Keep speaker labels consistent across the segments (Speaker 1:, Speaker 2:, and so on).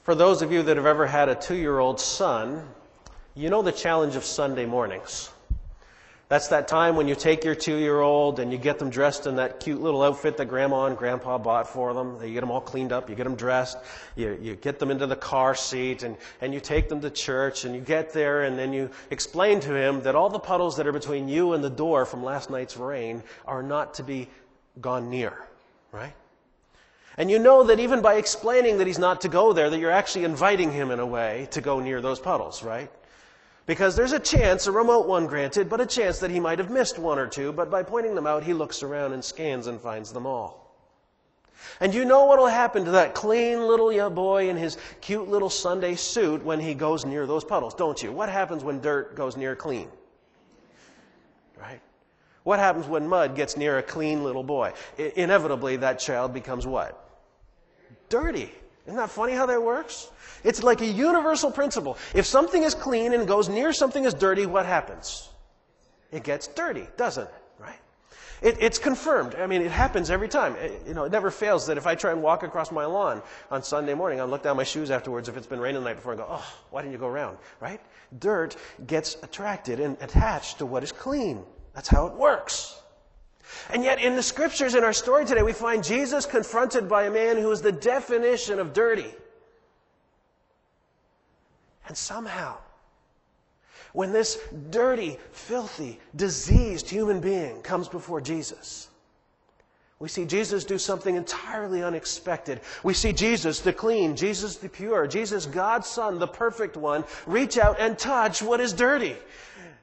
Speaker 1: For those of you that have ever had a 2-year-old son, you know the challenge of Sunday mornings. That's that time when you take your 2-year-old and you get them dressed in that cute little outfit that Grandma and Grandpa bought for them. You get them all cleaned up, you get them dressed, you get them into the car seat, and you take them to church, and you get there, and then you explain to him that all the puddles that are between you and the door from last night's rain are not to be gone near, right? And you know that even by explaining that he's not to go there, that you're actually inviting him in a way to go near those puddles, right? Because there's a chance, a remote one granted, but a chance that he might have missed one or two, but by pointing them out, he looks around and scans and finds them all. And you know what will happen to that clean little boy in his cute little Sunday suit when he goes near those puddles, don't you? What happens when dirt goes near clean? Right? What happens when mud gets near a clean little boy? Inevitably, that child becomes what? Dirty. Isn't that funny how that works? It's like a universal principle. If something is clean and goes near something is dirty, what happens? It gets dirty, doesn't it? Right? It's confirmed. I mean, it happens every time. It never fails that if I try and walk across my lawn on Sunday morning, I'll look down my shoes afterwards if it's been raining the night before and go, oh, why didn't you go around? Right? Dirt gets attracted and attached to what is clean. That's how it works. And yet in the scriptures in our story today, we find Jesus confronted by a man who is the definition of dirty. And somehow, when this dirty, filthy, diseased human being comes before Jesus, we see Jesus do something entirely unexpected. We see Jesus, the clean, Jesus, the pure, Jesus, God's Son, the perfect one, reach out and touch what is dirty.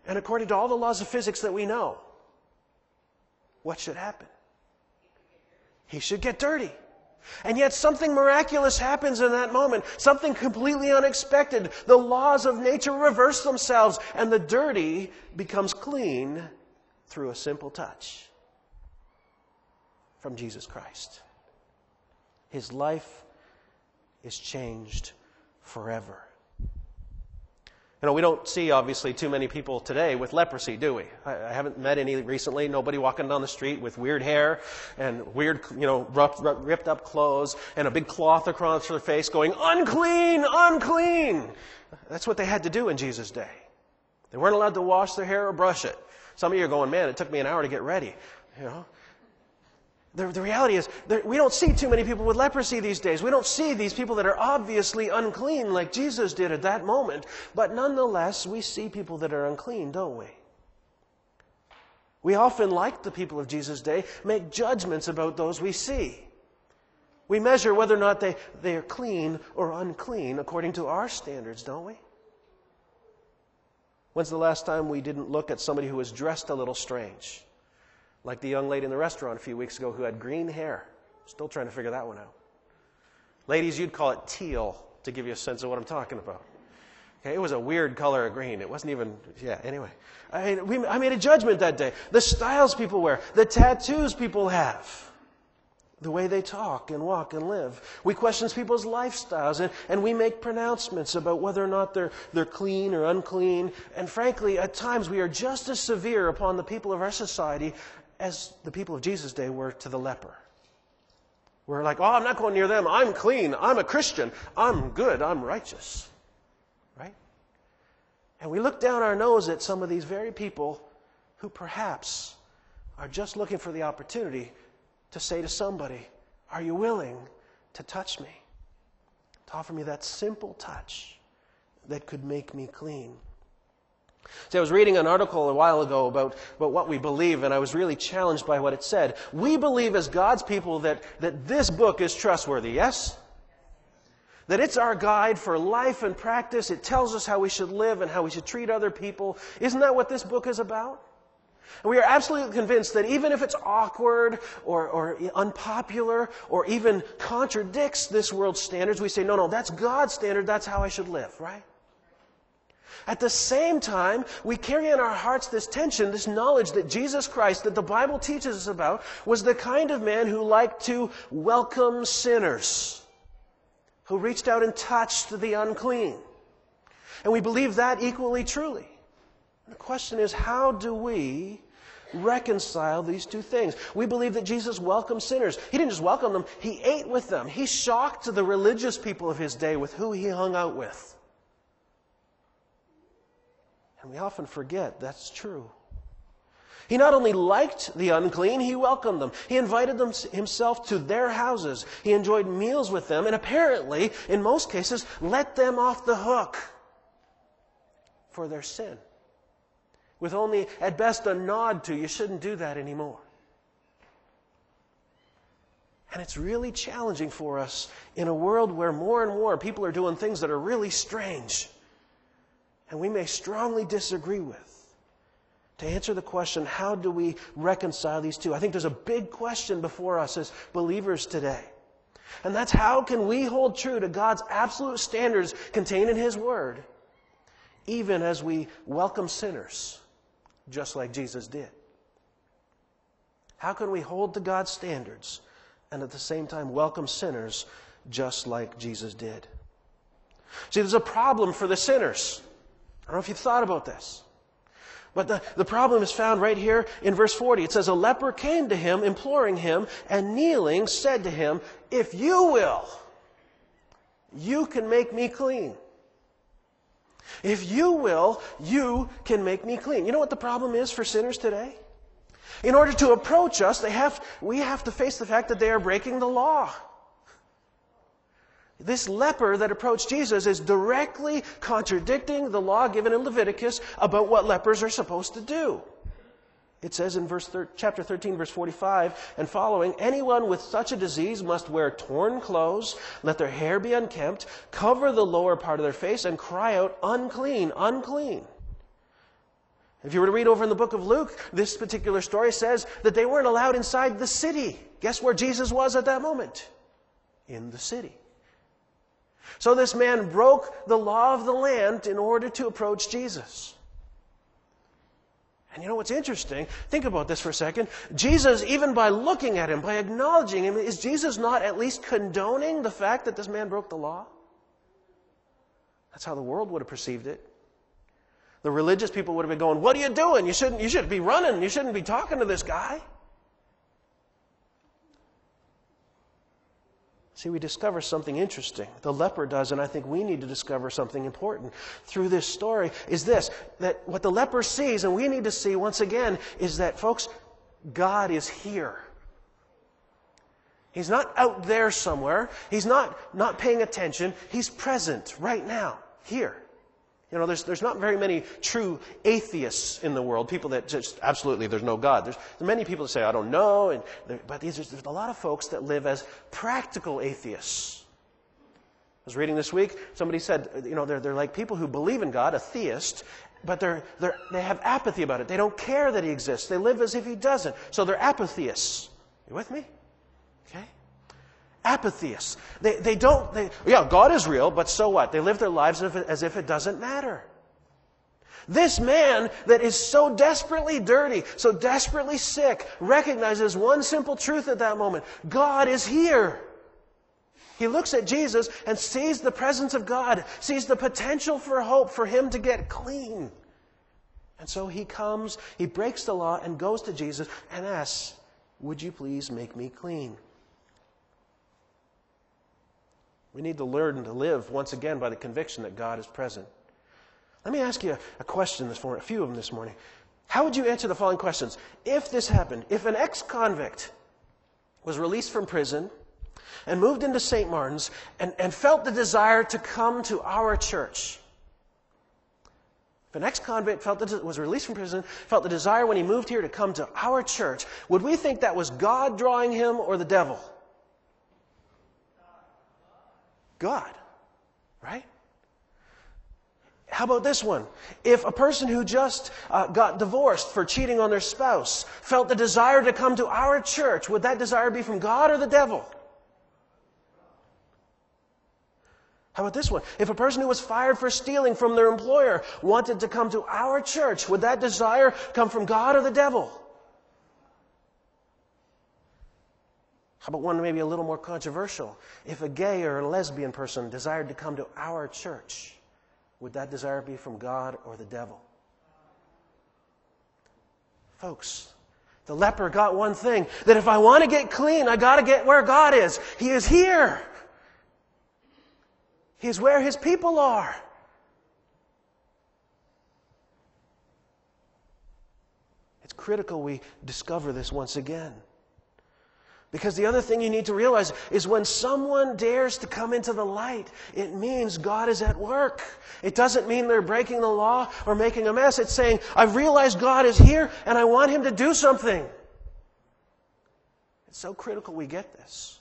Speaker 1: And according to all the laws of physics that we know, what should happen? He should get dirty. And yet something miraculous happens in that moment. Something completely unexpected. The laws of nature reverse themselves, and the dirty becomes clean through a simple touch from Jesus Christ. His life is changed forever. We don't see, obviously, too many people today with leprosy, do we? I haven't met any recently. Nobody walking down the street with weird hair and weird, ripped up clothes and a big cloth across their face going, unclean, unclean. That's what they had to do in Jesus' day. They weren't allowed to wash their hair or brush it. Some of you are going, man, it took me an hour to get ready. The reality is, we don't see too many people with leprosy these days. We don't see these people that are obviously unclean like Jesus did at that moment. But nonetheless, we see people that are unclean, don't we? We often, like the people of Jesus' day, make judgments about those we see. We measure whether or not they are clean or unclean according to our standards, don't we? When's the last time we didn't look at somebody who was dressed a little strange? Like the young lady in the restaurant a few weeks ago who had green hair. Still trying to figure that one out. Ladies, you'd call it teal to give you a sense of what I'm talking about. Okay, it was a weird color of green. It wasn't even, anyway. I made a judgment that day. The styles people wear, the tattoos people have, the way they talk and walk and live. We question people's lifestyles and we make pronouncements about whether or not they're clean or unclean. And frankly, at times we are just as severe upon the people of our society as the people of Jesus' day were to the leper. We're like, I'm not going near them. I'm clean. I'm a Christian. I'm good. I'm righteous. Right? And we look down our nose at some of these very people who perhaps are just looking for the opportunity to say to somebody, are you willing to touch me? To offer me that simple touch that could make me clean. See, I was reading an article a while ago about what we believe, and I was really challenged by what it said. We believe as God's people that this book is trustworthy, yes? That it's our guide for life and practice. It tells us how we should live and how we should treat other people. Isn't that what this book is about? And we are absolutely convinced that even if it's awkward or unpopular or even contradicts this world's standards, we say, no, that's God's standard. That's how I should live, right? At the same time, we carry in our hearts this tension, this knowledge that Jesus Christ, that the Bible teaches us about, was the kind of man who liked to welcome sinners, who reached out and touched the unclean. And we believe that equally truly. And the question is, how do we reconcile these two things. We believe that Jesus welcomed sinners. He didn't just welcome them, He ate with them. He shocked the religious people of His day with who He hung out with. And we often forget that's true. He not only liked the unclean, He welcomed them. He invited them Himself to their houses. He enjoyed meals with them, and apparently, in most cases, let them off the hook for their sin. With only, at best, a nod to, you shouldn't do that anymore. And it's really challenging for us in a world where more and more people are doing things that are really strange and we may strongly disagree with. To answer the question, how do we reconcile these two? I think there's a big question before us as believers today. And that's, how can we hold true to God's absolute standards contained in His Word, even as we welcome sinners, just like Jesus did? How can we hold to God's standards and at the same time welcome sinners just like Jesus did? See, there's a problem for the sinners. I don't know if you've thought about this. But the problem is found right here in verse 40. It says, a leper came to Him, imploring Him, and kneeling said to Him, if you will, you can make me clean. If you will, you can make me clean. You know what the problem is for sinners today? In order to approach us, we have to face the fact that they are breaking the law. This leper that approached Jesus is directly contradicting the law given in Leviticus about what lepers are supposed to do. It says in chapter 13, verse 45 and following, anyone with such a disease must wear torn clothes, let their hair be unkempt, cover the lower part of their face, and cry out, unclean, unclean. If you were to read over in the book of Luke, this particular story says that they weren't allowed inside the city. Guess where Jesus was at that moment? In the city. So this man broke the law of the land in order to approach Jesus. And you know what's interesting? Think about this for a second. Jesus, even by looking at him, by acknowledging him, is Jesus not at least condoning the fact that this man broke the law? That's how the world would have perceived it. The religious people would have been going, what are you doing? You shouldn't be running. You shouldn't be talking to this guy. See, we discover something interesting. The leper does, and I think we need to discover something important through this story, is this, that what the leper sees, and we need to see once again, is that, folks, God is here. He's not out there somewhere. He's not paying attention. He's present right now, here. You know, there's not very many true atheists in the world, people that just, absolutely, there's no God. There's many people that say, I don't know, but there's a lot of folks that live as practical atheists. I was reading this week, somebody said, you know, they're like people who believe in God, a theist, but they have apathy about it. They don't care that He exists. They live as if He doesn't. So they're apatheists. You with me? Okay? Apatheists. Yeah, God is real, but so what? They live their lives as if it doesn't matter. This man that is so desperately dirty, so desperately sick, recognizes one simple truth at that moment. God is here. He looks at Jesus and sees the presence of God, sees the potential for hope for him to get clean. And so he comes, he breaks the law and goes to Jesus and asks, would you please make me clean? We need to learn to live, once again, by the conviction that God is present. Let me ask you a question this morning, a few of them this morning. How would you answer the following questions? If this happened, if an ex-convict was released from prison and moved into St. Martin's and felt the desire to come to our church, if an ex-convict was released from prison, felt the desire when he moved here to come to our church, would we think that was God drawing him or the devil? God, right? How about this one? If a person who just got divorced for cheating on their spouse felt the desire to come to our church, would that desire be from God or the devil? How about this one? If a person who was fired for stealing from their employer wanted to come to our church, would that desire come from God or the devil? How about one maybe a little more controversial? If a gay or a lesbian person desired to come to our church, would that desire be from God or the devil? Folks, The leper got one thing, that if I want to get clean, I got to get where God is. He is here. He is where His people are. It's critical we discover this once again. Because the other thing you need to realize is when someone dares to come into the light, it means God is at work. It doesn't mean they're breaking the law or making a mess. It's saying, I've realized God is here and I want Him to do something. It's so critical we get this.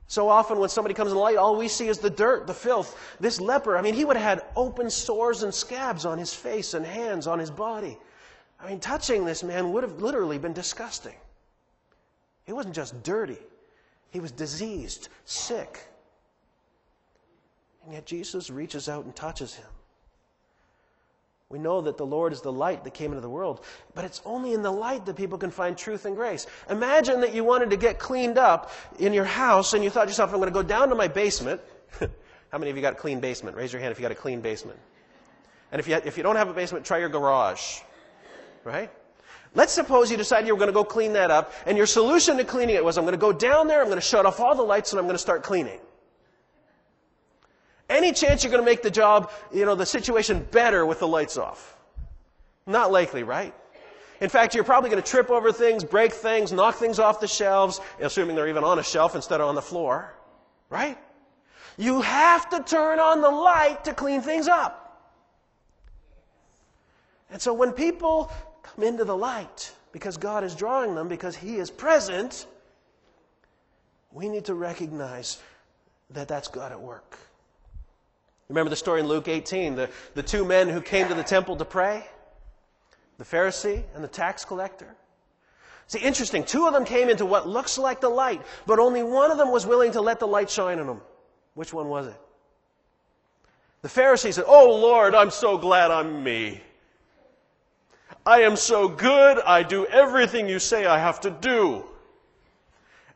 Speaker 1: So often when somebody comes in the light, all we see is the dirt, the filth. This leper, he would have had open sores and scabs on his face and hands on his body. Touching this man would have literally been disgusting. He wasn't just dirty. He was diseased, sick. And yet Jesus reaches out and touches him. We know that the Lord is the light that came into the world, but it's only in the light that people can find truth and grace. Imagine that you wanted to get cleaned up in your house and you thought to yourself, I'm going to go down to my basement. How many of you got a clean basement? Raise your hand if you got a clean basement. And if you don't have a basement, try your garage. Right? Let's suppose you decided you were going to go clean that up, and your solution to cleaning it was, I'm going to go down there, I'm going to shut off all the lights, and I'm going to start cleaning. Any chance you're going to make the job, the situation better with the lights off? Not likely, right? In fact, you're probably going to trip over things, break things, knock things off the shelves, assuming they're even on a shelf instead of on the floor. Right? You have to turn on the light to clean things up. And so when people come into the light because God is drawing them, because He is present, we need to recognize that that's God at work. Remember the story in Luke 18, the two men who came to the temple to pray? The Pharisee and the tax collector. See, interesting, two of them came into what looks like the light, but only one of them was willing to let the light shine on them. Which one was it? The Pharisee said, "Oh Lord, I'm so glad I'm me. I am so good, I do everything you say I have to do.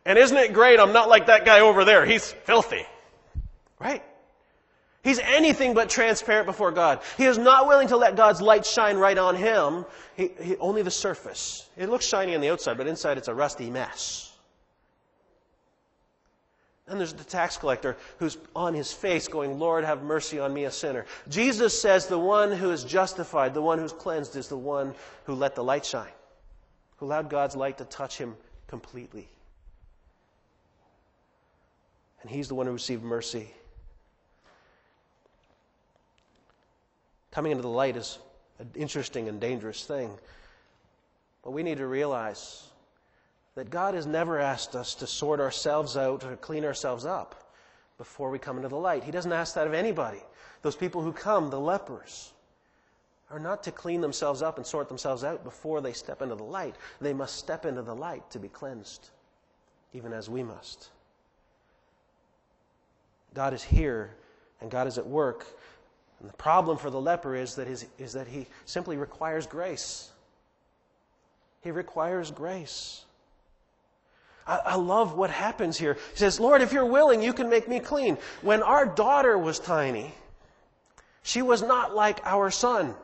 Speaker 1: And isn't it great, I'm not like that guy over there, he's filthy." Right? He's anything but transparent before God. He is not willing to let God's light shine right on him. Only the surface. It looks shiny on the outside, but inside it's a rusty mess. And there's the tax collector who's on his face going, "Lord, have mercy on me, a sinner." Jesus says the one who is justified, the one who's cleansed, is the one who let the light shine, who allowed God's light to touch him completely. And he's the one who received mercy. Coming into the light is an interesting and dangerous thing. But we need to realize that God has never asked us to sort ourselves out or clean ourselves up before we come into the light. He doesn't ask that of anybody. Those people who come, the lepers, are not to clean themselves up and sort themselves out before they step into the light. They must step into the light to be cleansed, even as we must. God is here and God is at work. And the problem for the leper is that he simply requires grace. He requires grace. I love what happens here. He says, "Lord, if you're willing, you can make me clean." When our daughter was tiny, she was not like our son.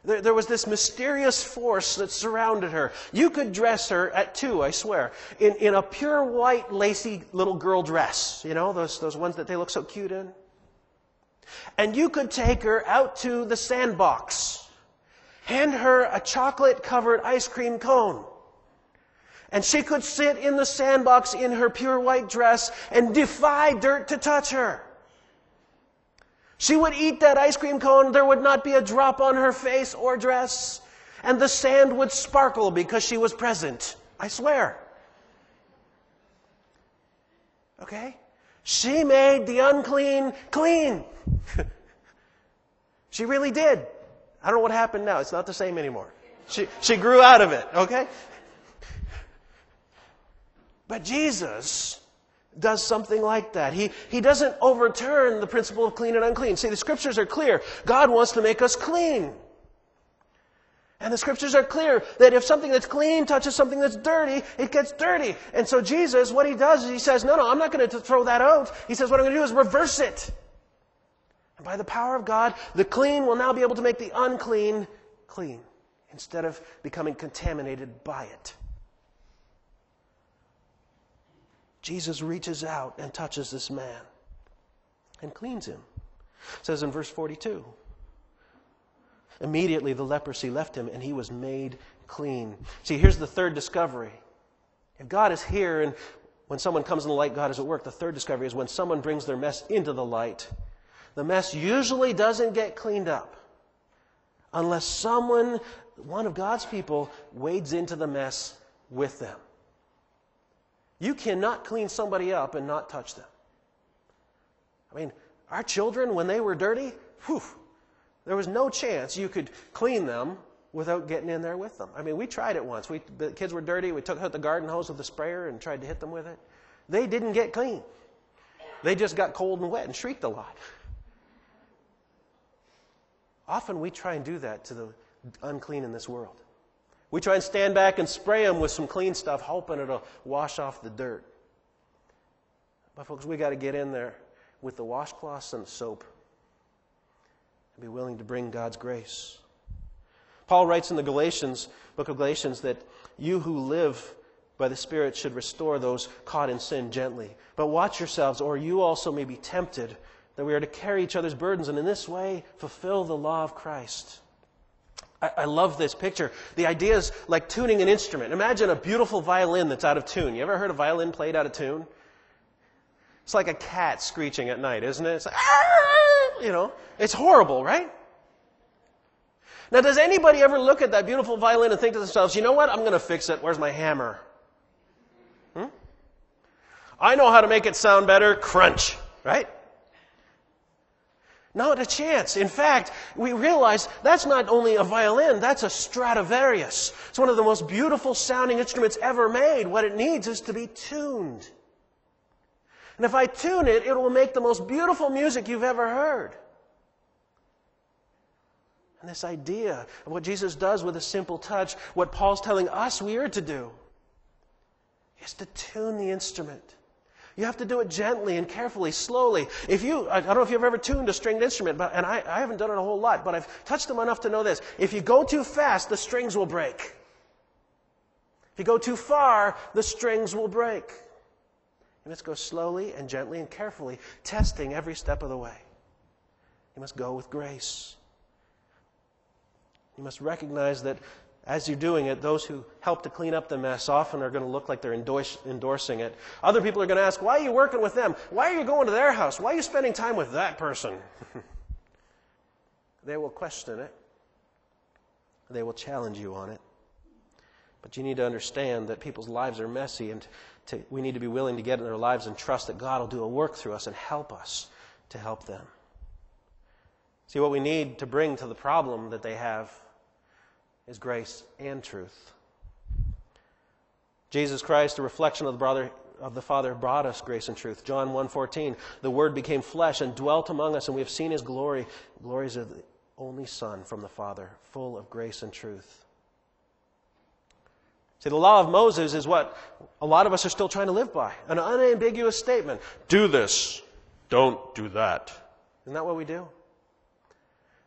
Speaker 1: There was this mysterious force that surrounded her. You could dress her at 2, I swear, in a pure white, lacy little girl dress. You know, those ones that they look so cute in. And you could take her out to the sandbox, hand her a chocolate-covered ice cream cone, and she could sit in the sandbox in her pure white dress and defy dirt to touch her. She would eat that ice cream cone, there would not be a drop on her face or dress, and the sand would sparkle because she was present. I swear. Okay? She made the unclean clean. She really did. I don't know what happened now. It's not the same anymore. She grew out of it, okay? But Jesus does something like that. He doesn't overturn the principle of clean and unclean. See, the Scriptures are clear. God wants to make us clean. And the Scriptures are clear that if something that's clean touches something that's dirty, it gets dirty. And so Jesus, what he does is he says, no, I'm not going to throw that out. He says, what I'm going to do is reverse it. And by the power of God, the clean will now be able to make the unclean clean instead of becoming contaminated by it. Jesus reaches out and touches this man and cleans him. It says in verse 42, immediately the leprosy left him and he was made clean. See, here's the third discovery. If God is here and when someone comes in the light, God is at work. The third discovery is when someone brings their mess into the light, the mess usually doesn't get cleaned up unless someone, one of God's people, wades into the mess with them. You cannot clean somebody up and not touch them. I mean, our children, when they were dirty, there was no chance you could clean them without getting in there with them. I mean, we tried it once. The kids were dirty. We took out the garden hose with the sprayer and tried to hit them with it. They didn't get clean. They just got cold and wet and shrieked a lot. Often we try and do that to the unclean in this world. We try and stand back and spray them with some clean stuff, hoping it'll wash off the dirt. But folks, we got to get in there with the washcloths and the soap and be willing to bring God's grace. Paul writes in the book of Galatians, that you who live by the Spirit should restore those caught in sin gently. But watch yourselves, or you also may be tempted, that we are to carry each other's burdens, and in this way fulfill the law of Christ. I love this picture. The idea is like tuning an instrument. Imagine a beautiful violin that's out of tune. You ever heard a violin played out of tune? It's like a cat screeching at night, isn't it? It's like, it's horrible, right? Now, does anybody ever look at that beautiful violin and think to themselves, you know what? I'm going to fix it. Where's my hammer? I know how to make it sound better. Crunch, right? Not a chance. In fact, we realize that's not only a violin, that's a Stradivarius. It's one of the most beautiful sounding instruments ever made. What it needs is to be tuned. And if I tune it, it will make the most beautiful music you've ever heard. And this idea of what Jesus does with a simple touch, what Paul's telling us we are to do, is to tune the instrument. You have to do it gently and carefully, slowly. I don't know if you've ever tuned a stringed instrument, and I haven't done it a whole lot, but I've touched them enough to know this. If you go too fast, the strings will break. If you go too far, the strings will break. You must go slowly and gently and carefully, testing every step of the way. You must go with grace. You must recognize that as you're doing it, those who help to clean up the mess often are going to look like they're endorsing it. Other people are going to ask, why are you working with them? Why are you going to their house? Why are you spending time with that person? They will question it. They will challenge you on it. But you need to understand that people's lives are messy, and we need to be willing to get in their lives and trust that God will do a work through us and help us to help them. See, what we need to bring to the problem that they have is grace and truth. Jesus Christ, a reflection of the Father, brought us grace and truth. John 1:14, the Word became flesh and dwelt among us, and we have seen His glory. Glories of the only Son from the Father, full of grace and truth. See, the law of Moses is what a lot of us are still trying to live by. An unambiguous statement. Do this. Don't do that. Isn't that what we do?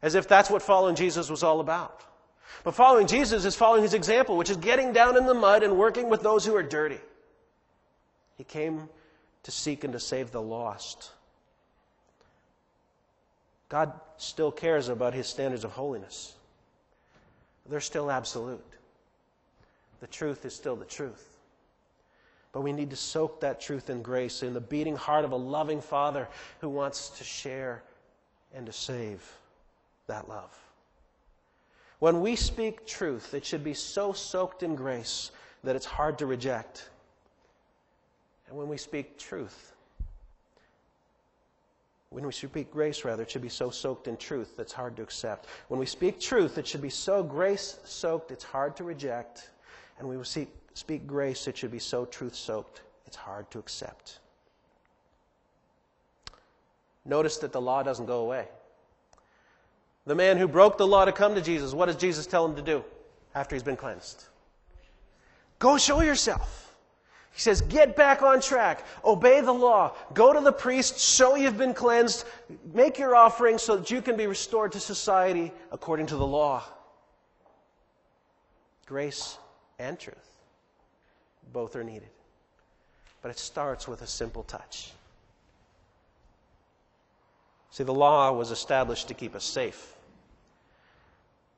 Speaker 1: As if that's what following Jesus was all about. But following Jesus is following His example, which is getting down in the mud and working with those who are dirty. He came to seek and to save the lost. God still cares about His standards of holiness. They're still absolute. The truth is still the truth. But we need to soak that truth in grace, in the beating heart of a loving Father who wants to share and to save that love. When we speak truth, it should be so soaked in grace that it's hard to reject. And when we speak grace, it should be so soaked in truth that's hard to accept. When we speak truth, it should be so grace-soaked it's hard to reject. And when we speak grace, it should be so truth-soaked it's hard to accept. Notice that the law doesn't go away. The man who broke the law to come to Jesus, what does Jesus tell him to do after he's been cleansed? Go show yourself. He says, get back on track. Obey the law. Go to the priest. Show you've been cleansed. Make your offering so that you can be restored to society according to the law. Grace and truth. Both are needed. But it starts with a simple touch. See, the law was established to keep us safe.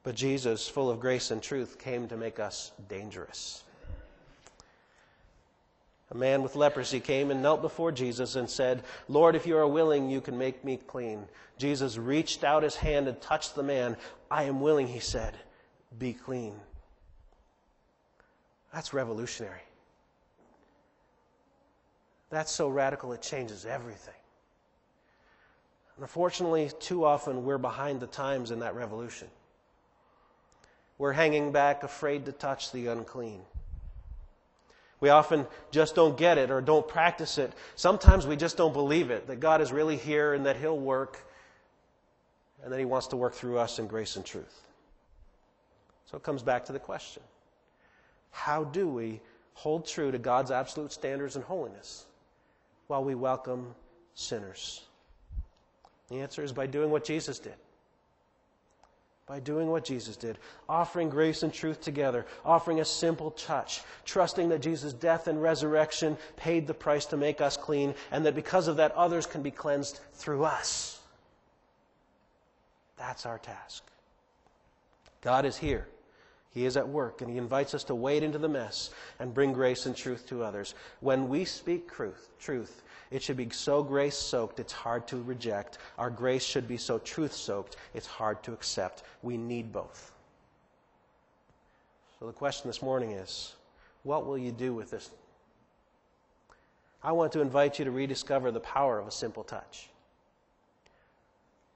Speaker 1: But Jesus, full of grace and truth, came to make us dangerous. A man with leprosy came and knelt before Jesus and said, "Lord, if you are willing, you can make me clean." Jesus reached out his hand and touched the man. "I am willing," he said. "Be clean." That's revolutionary. That's so radical it changes everything. And unfortunately, too often we're behind the times in that revolution. We're hanging back, afraid to touch the unclean. We often just don't get it or don't practice it. Sometimes we just don't believe it, that God is really here and that He'll work and that He wants to work through us in grace and truth. So it comes back to the question, how do we hold true to God's absolute standards and holiness while we welcome sinners? The answer is by doing what Jesus did. By doing what Jesus did, offering grace and truth together, offering a simple touch, trusting that Jesus' death and resurrection paid the price to make us clean, and that because of that others can be cleansed through us. That's our task. God is here. He is at work, and He invites us to wade into the mess and bring grace and truth to others. When we speak truth, it should be so grace-soaked it's hard to reject. Our grace should be so truth-soaked it's hard to accept. We need both. So the question this morning is, what will you do with this? I want to invite you to rediscover the power of a simple touch.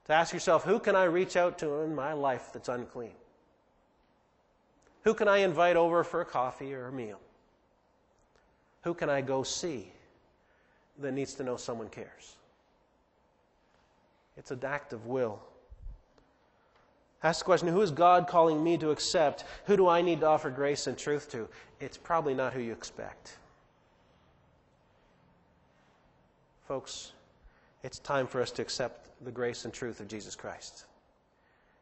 Speaker 1: To ask yourself, who can I reach out to in my life that's unclean? Who can I invite over for a coffee or a meal? Who can I go see that needs to know someone cares? It's an act of will. Ask the question, who is God calling me to accept? Who do I need to offer grace and truth to? It's probably not who you expect. Folks, it's time for us to accept the grace and truth of Jesus Christ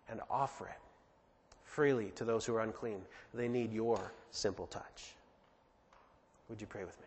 Speaker 1: and offer it freely to those who are unclean. They need your simple touch. Would you pray with me?